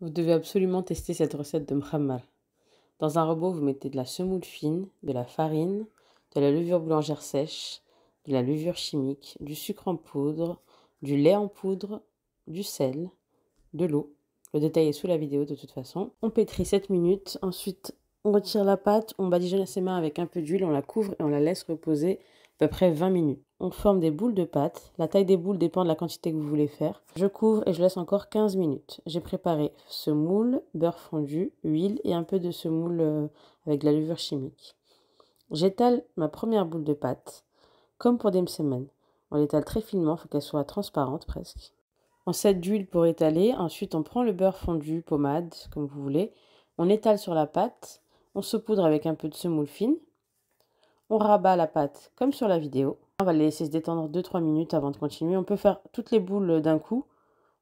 Vous devez absolument tester cette recette de mkhammar. Dans un robot, vous mettez de la semoule fine, de la farine, de la levure boulangère sèche, de la levure chimique, du sucre en poudre, du lait en poudre, du sel, de l'eau. Le détail est sous la vidéo de toute façon. On pétrit 7 minutes, ensuite on retire la pâte, on badigeonne ses mains avec un peu d'huile, on la couvre et on la laisse reposer à peu près 20 minutes. On forme des boules de pâte. La taille des boules dépend de la quantité que vous voulez faire. Je couvre et je laisse encore 15 minutes. J'ai préparé semoule, beurre fondu, huile et un peu de semoule avec de la levure chimique. J'étale ma première boule de pâte, comme pour des msemen. On l'étale très finement, il faut qu'elle soit transparente presque. On sèche d'huile pour étaler. Ensuite, on prend le beurre fondu, pommade, comme vous voulez. On étale sur la pâte. On saupoudre avec un peu de semoule fine. On rabat la pâte comme sur la vidéo. On va les laisser se détendre 2-3 minutes avant de continuer. On peut faire toutes les boules d'un coup.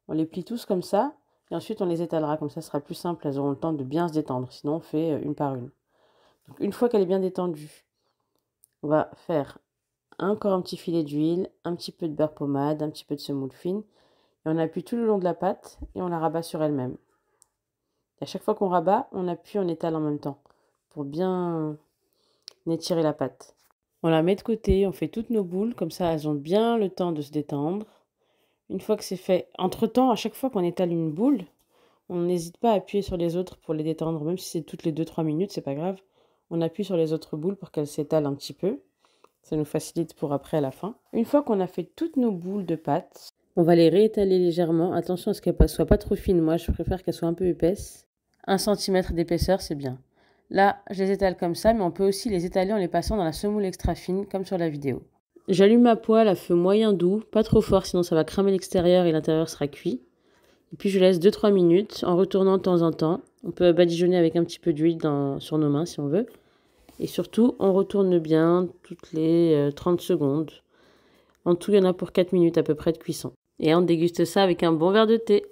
On les plie tous comme ça. Et ensuite, on les étalera. Comme ça, ce sera plus simple. Elles auront le temps de bien se détendre. Sinon, on fait une par une. Donc, une fois qu'elle est bien détendue, on va faire encore un petit filet d'huile, un petit peu de beurre pommade, un petit peu de semoule fine. Et on appuie tout le long de la pâte et on la rabat sur elle-même. À chaque fois qu'on rabat, on appuie, on étale en même temps pour bien étirer la pâte. On la met de côté, on fait toutes nos boules, comme ça elles ont bien le temps de se détendre. Une fois que c'est fait, entre-temps, à chaque fois qu'on étale une boule, on n'hésite pas à appuyer sur les autres pour les détendre, même si c'est toutes les 2-3 minutes, c'est pas grave. On appuie sur les autres boules pour qu'elles s'étalent un petit peu. Ça nous facilite pour après à la fin. Une fois qu'on a fait toutes nos boules de pâte, on va les réétaler légèrement. Attention à ce qu'elles ne soient pas trop fines. Moi, je préfère qu'elles soient un peu épaisses. 1 cm d'épaisseur, c'est bien. Là, je les étale comme ça, mais on peut aussi les étaler en les passant dans la semoule extra fine, comme sur la vidéo. J'allume ma poêle à feu moyen doux, pas trop fort, sinon ça va cramer l'extérieur et l'intérieur sera cuit. Et puis je laisse 2-3 minutes en retournant de temps en temps. On peut badigeonner avec un petit peu d'huile sur nos mains si on veut. Et surtout, on retourne bien toutes les 30 secondes. En tout, il y en a pour 4 minutes à peu près de cuisson. Et on déguste ça avec un bon verre de thé.